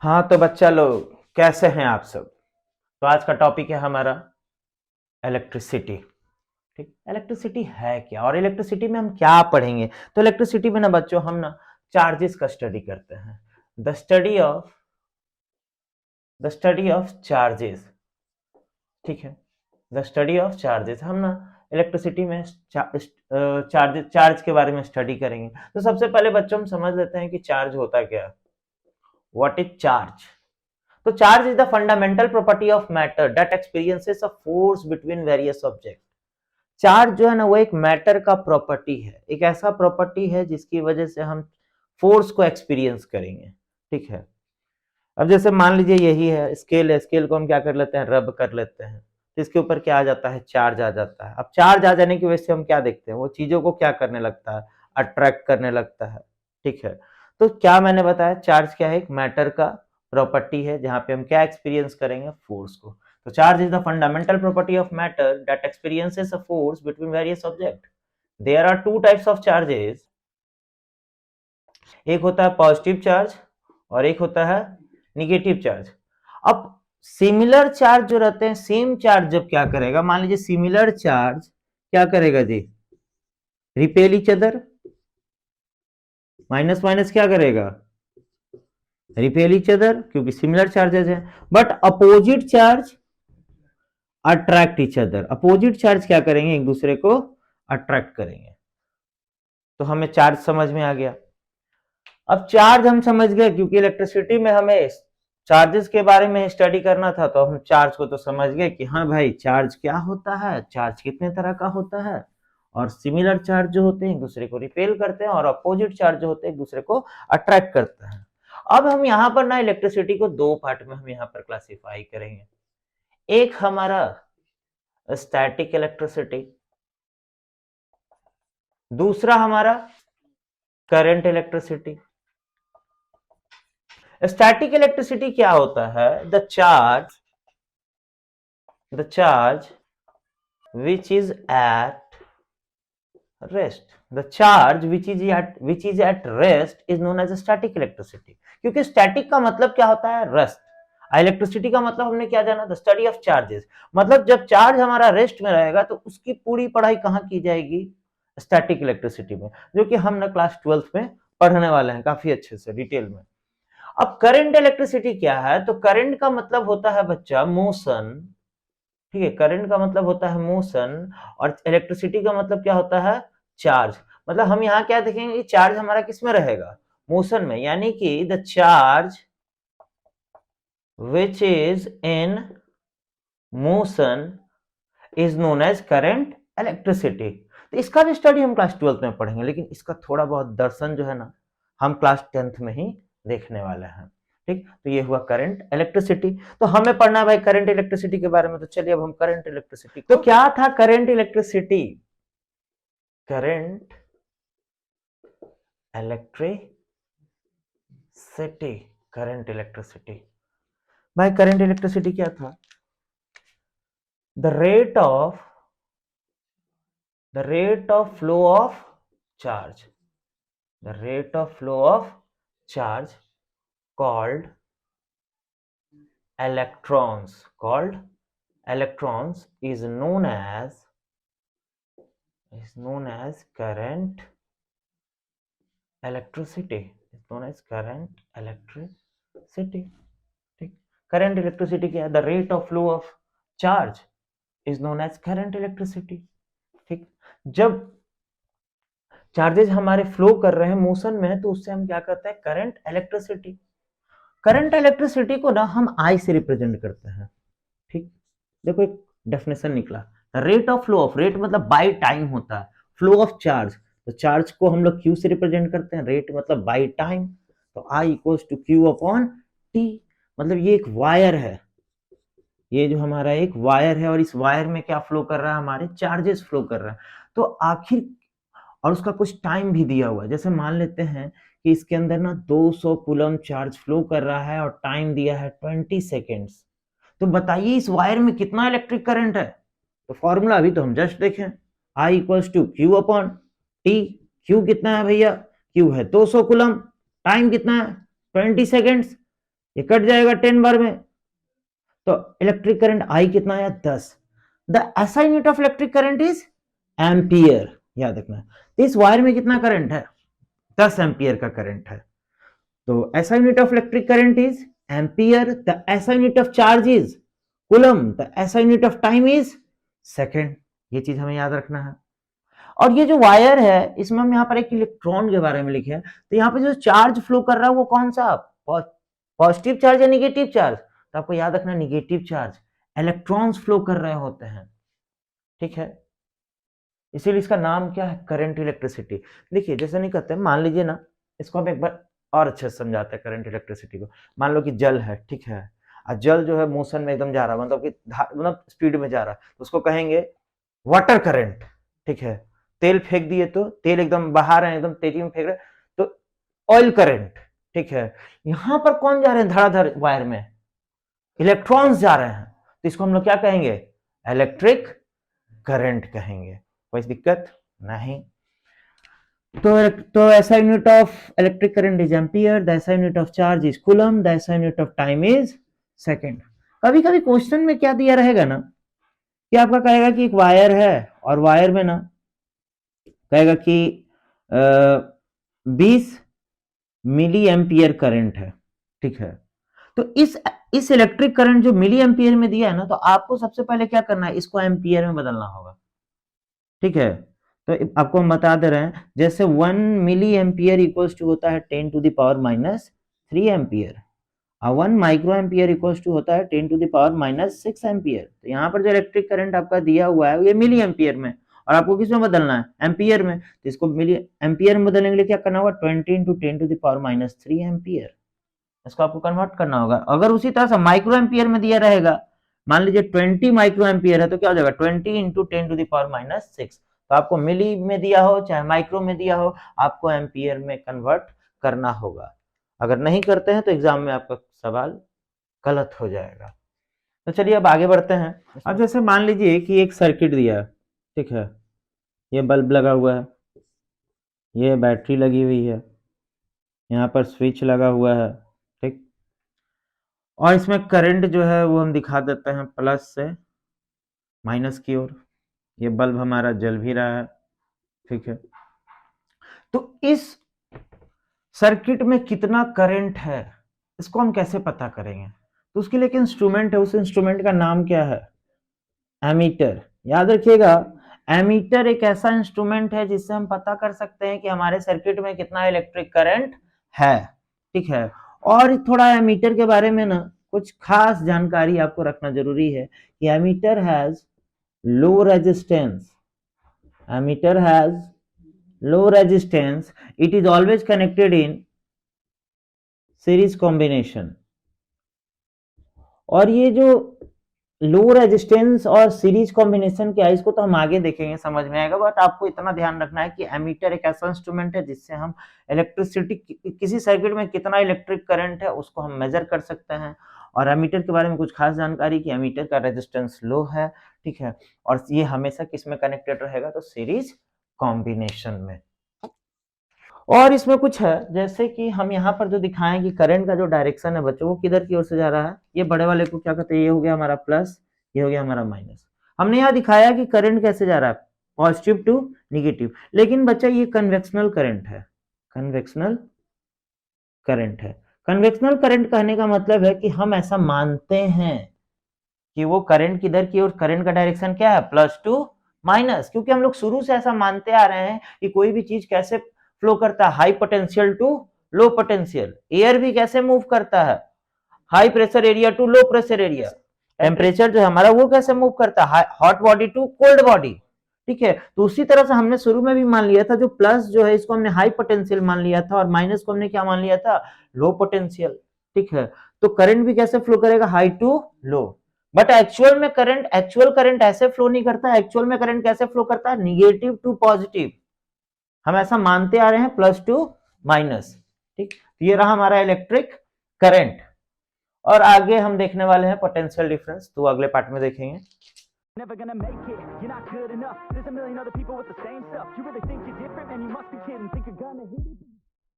हाँ तो बच्चा लोग कैसे हैं आप सब। तो आज का टॉपिक है हमारा इलेक्ट्रिसिटी। ठीक, इलेक्ट्रिसिटी है क्या और इलेक्ट्रिसिटी में हम क्या पढ़ेंगे। तो इलेक्ट्रिसिटी में ना बच्चों हम ना चार्जेस का स्टडी करते हैं। The study of charges. ठीक है, द स्टडी ऑफ चार्जेस। हम ना इलेक्ट्रिसिटी में चार्ज के बारे में स्टडी करेंगे। तो सबसे पहले बच्चों हम समझ लेते हैं कि चार्ज होता क्या है। What is charge. तो charge is the fundamental property of matter that experiences a force between various object. Charge जो है ना वो एक मैटर का प्रॉपर्टी है, एक ऐसा प्रॉपर्टी है जिसकी वजह से हम फोर्स को एक्सपीरियंस करेंगे। ठीक है, अब जैसे मान लीजिए यही है स्केल है, स्केल को हम क्या कर लेते हैं, रब कर लेते हैं, तो इसके ऊपर क्या आ जाता है, चार्ज आ जाता है। अब चार्ज आ जाने की वजह से हम क्या देखते हैं, वो चीजों को क्या करने लगता है, अट्रैक्ट करने लगता है। ठीक है, तो क्या मैंने बताया, चार्ज क्या है, एक मैटर का प्रॉपर्टी है जहां पे हम क्या एक्सपीरियंस करेंगे, फोर्स को। तो charge is the fundamental property of matter that experiences a force between various object. There are two types of charges, एक होता है पॉजिटिव चार्ज और एक होता है निगेटिव चार्ज। अब सिमिलर चार्ज जो रहते हैं, सेम चार्ज जब क्या करेगा, मान लीजिए सिमिलर चार्ज क्या करेगा जी, repel each other. Minus minus क्या करेगा, रिपेल ईच अदर, क्योंकि सिमिलर चार्जेस है। But opposite charge attract each other, opposite charge क्या करेंगे, एक दूसरे को अट्रैक्ट करेंगे। तो हमें चार्ज समझ में आ गया। अब चार्ज हम समझ गए, क्योंकि इलेक्ट्रिसिटी में हमें चार्जेस के बारे में स्टडी करना था, तो हम चार्ज को तो समझ गए कि हाँ भाई चार्ज क्या होता है, चार्ज कितने तरह का होता है, और सिमिलर चार्ज जो होते हैं एक दूसरे को रिपेल करते हैं, और अपोजिट चार्ज जो होते हैं एक दूसरे को अट्रैक्ट करते हैं। अब हम यहाँ पर ना इलेक्ट्रिसिटी को दो पार्ट में हम यहाँ पर क्लासिफाई करेंगे। एक हमारा स्टैटिक इलेक्ट्रिसिटी, दूसरा हमारा करंट इलेक्ट्रिसिटी। स्टैटिक इलेक्ट्रिसिटी क्या होता है, the charge which is at rest, the charge which is at rest is known as static electricity। क्योंकि स्टैटिक का मतलब क्या होता है, रेस्ट। इलेक्ट्रिसिटी का मतलब हमने क्या जाना, द स्टडी ऑफ चार्जेस। मतलब जब चार्ज हमारा रेस्ट में रहेगा तो उसकी पूरी पढ़ाई कहाँ की जाएगी, स्टैटिक इलेक्ट्रिसिटी में, जो कि हम ना क्लास 12th में पढ़ने वाले हैं काफी अच्छे से डिटेल में। अब करंट इलेक्ट्रिसिटी क्या है, तो करंट का मतलब होता है बच्चा मोशन। ठीक है, करंट का मतलब होता है मोशन, और इलेक्ट्रिसिटी का मतलब क्या होता है, चार्ज। मतलब हम यहाँ क्या देखेंगे कि चार्ज हमारा किस में रहेगा, मोशन में, यानी कि the charge which is in motion is known as current electricity. तो इसका भी स्टडी हम क्लास 12th में पढ़ेंगे, लेकिन इसका थोड़ा बहुत दर्शन जो है ना हम क्लास 10th में ही देखने वाले हैं। ठीक, तो ये हुआ करंट इलेक्ट्रिसिटी। तो हमें पढ़ना है भाई करंट इलेक्ट्रिसिटी के बारे में, तो चलिए अब हम करंट इलेक्ट्रिसिटी, तो क्या था current electricity, current electricity, current electricity. भाई करंट इलेक्ट्रिसिटी क्या था, the rate of flow of charge, the rate of flow of charge called electrons is known as current electricity, is known as current electricity। ठीक, current electricity क्या है, the rate of flow of charge is known as current electricity. ठीक, जब charges हमारे flow कर रहे हैं motion में, तो उससे हम क्या करते हैं, करंट इलेक्ट्रिसिटी। करंट इलेक्ट्रिसिटी को ना हम आई से रिप्रेजेंट करते हैं। ठीक, देखो एक डेफिनेशन निकला, rate of flow of, rate मतलब बाय टाइम होता है, फ्लो ऑफ चार्ज, तो चार्ज को हम लोग क्यू से रिप्रेजेंट करते हैं, रेट मतलब बाय टाइम, तो I equals to Q upon T. मतलब ये एक वायर है, ये जो हमारा एक वायर है, और इस वायर में क्या फ्लो कर रहा है, हमारे चार्जेस फ्लो कर रहा है। तो आखिर, और उसका कुछ टाइम भी दिया हुआ है, जैसे मान लेते हैं कि इसके अंदर ना 200 कूलम चार्ज फ्लो कर रहा है और टाइम दिया है 20 सेकेंड्स। तो बताइए इस वायर में कितना इलेक्ट्रिक करंट है। तो फॉर्मूला अभी तो हम जस्ट देखें, I equals to Q upon T. Q कितना है भैया, क्यू है 200 कूलम, टाइम कितना है 20 सेकेंड्स, ये कट जाएगा 10 बार में, तो इलेक्ट्रिक करंट आई कितना है 10। The SI unit of electric current is ampere, याद रखना। तो इस वायर में कितना करंट है 10 एम्पियर का करंट है, तो SI unit of electric current is ampere. The SI unit of charge is coulomb, the SI unit of time is second. ये चीज हमें याद रखना है। और ये जो वायर है इसमें हम यहाँ पर एक इलेक्ट्रॉन के बारे में लिखे हैं, तो यहाँ पे जो चार्ज फ्लो कर रहा है वो कौन सा, पॉजिटिव चार्ज या निगेटिव चार्ज, तो आपको याद रखना निगेटिव चार्ज, इलेक्ट्रॉन्स फ्लो कर रहे होते हैं, ठीक है। इसीलिए इसका नाम क्या है, करंट इलेक्ट्रिसिटी। देखिए जैसे नहीं कहते, मान लीजिए ना, इसको हम एक बार और अच्छे से समझाते हैं करंट इलेक्ट्रिसिटी को। मान लो कि जल है, ठीक है, और जल जो है मोशन में एकदम जा रहा है, मतलब कि मतलब स्पीड में जा रहा है, तो उसको कहेंगे वाटर करंट, ठीक है। तेल फेंक दिए तो तेल एकदम बहा रहे हैं, एकदम तेजी में फेंक रहे हैं, तो ऑयल करंट, ठीक है। यहां पर कौन जा रहे हैं धड़ाधड़ वायर में, इलेक्ट्रॉन्स जा रहे हैं, तो इसको हम लोग क्या कहेंगे, इलेक्ट्रिक करंट कहेंगे। कोई दिक्कत नहीं। तो SI unit of electric current is ampere, the SI unit of charge is coulomb, the SI unit of time is second. कभी कभी क्वेश्चन में क्या दिया रहेगा ना, कि आपका कहेगा कि एक वायर है और वायर में ना कहेगा कि 20 मिली एम्पियर करंट है, ठीक है। तो इस इलेक्ट्रिक करंट जो मिली एम्पियर में दिया है ना, तो आपको सबसे पहले क्या करना है, इसको एम्पियर में बदलना होगा, ठीक है। तो आपको हम बता दे रहे हैं, जैसे 1 मिली एम्पियर इक्वल्स टू होता है 10 to the power minus 3 ampere, और 1 माइक्रो एम्पियर इक्वल्स टू होता है 10 to the power minus 6 ampere. तो यहाँ पर जो इलेक्ट्रिक करंट आपका दिया हुआ है ये मिली एम्पियर में, और आपको किस में बदलना है, एम्पियर में। तो इसको मिली एम्पियर में बदलने के लिए क्या करना होगा, 20 into 10 to the power minus 3 ampere, इसको आपको कन्वर्ट करना होगा। अगर उसी तरह से माइक्रो एम्पियर में दिया रहेगा, मान लीजिए 20 माइक्रो एम्पियर है, तो क्या हो जाएगा 20 into 10 to the power minus 6। तो आपको मिली में दिया हो चाहे माइक्रो में दिया हो, आपको एम्पियर में कन्वर्ट करना होगा। अगर नहीं करते हैं तो एग्जाम में आपका सवाल गलत हो जाएगा। तो चलिए अब आगे बढ़ते हैं। अब जैसे मान लीजिए कि एक सर्किट दिया है, ठीक है, ये बल्ब लगा हुआ है, ये बैटरी लगी हुई है, यहाँ पर स्विच लगा हुआ है, ठीक, और इसमें करंट जो है वो हम दिखा देते हैं प्लस से माइनस की ओर। ये बल्ब हमारा जल भी रहा है, ठीक है। तो इस सर्किट में कितना करंट है इसको हम कैसे पता करेंगे, तो उसके लिए एक इंस्ट्रूमेंट है, उस इंस्ट्रूमेंट का नाम क्या है, एमीटर। याद रखिएगा, एमीटर एक ऐसा इंस्ट्रूमेंट है जिससे हम पता कर सकते हैं कि हमारे सर्किट में कितना इलेक्ट्रिक करंट है, ठीक है। और थोड़ा एमीटर के बारे में ना कुछ खास जानकारी आपको रखना जरूरी है कि ammeter has low resistance, ammeter has low resistance, it is always connected in series combination. और ये जो लो रेजिस्टेंस और सीरीज कॉम्बिनेशन क्या है इसको तो हम आगे देखेंगे, समझ में आएगा। बट आपको इतना ध्यान रखना है कि एमीटर एक ऐसा इंस्ट्रूमेंट है जिससे हम इलेक्ट्रिसिटी, किसी सर्किट में कितना इलेक्ट्रिक करंट है उसको हम मेजर कर सकते हैं। और एमीटर के बारे में कुछ खास जानकारी कि एमीटर का रेजिस्टेंस लो है, ठीक है, और ये हमेशा किस में कनेक्टेड रहेगा, तो सीरीज कॉम्बिनेशन में। और इसमें कुछ है, जैसे कि हम यहाँ पर जो दिखाएं कि करंट का जो डायरेक्शन है बच्चों, वो किधर की ओर से जा रहा है, ये बड़े वाले को क्या कहते हैं, ये हो गया हमारा प्लस, ये हो गया हमारा माइनस। हमने यहाँ दिखाया कि करंट कैसे जा रहा है, पॉजिटिव टू निगेटिव। लेकिन बच्चा ये कन्वेक्शनल करंट है, कन्वेक्शनल करंट है। कन्वेक्शनल करंट कहने का मतलब है कि हम ऐसा मानते हैं कि वो करंट किधर की ओर, करंट का डायरेक्शन क्या है, प्लस टू माइनस, क्योंकि हम लोग शुरू से ऐसा मानते आ रहे हैं कि कोई भी चीज कैसे फ्लो करता है, high potential to low potential. Air भी कैसे मूव करता है, high pressure area to low pressure area. Temperature जो है हमारा वो कैसे मूव करता है, hot body to cold body, ठीक है। तो उसी तरह से हमने शुरू में भी मान लिया था, जो प्लस जो है इसको हमने हाई पोटेंशियल मान लिया था, और माइनस को हमने क्या मान लिया था, लो पोटेंशियल, ठीक है। तो करंट भी कैसे फ्लो करेगा, high to low. But actual में करंट, एक्चुअल करंट ऐसे फ्लो नहीं करता। एक्चुअल में करंट कैसे फ्लो करता है, निगेटिव टू पॉजिटिव। हम ऐसा मानते आ रहे हैं, प्लस टू माइनस, ठीक। ये रहा हमारा इलेक्ट्रिक करंट। और आगे हम देखने वाले हैं पोटेंशियल डिफरेंस, तो अगले पार्ट में देखेंगे। Never gonna make it, you're not good enough. There's a million other people with the same stuff. You really think you're different, man, you must be kidding. Think you're gonna hit it?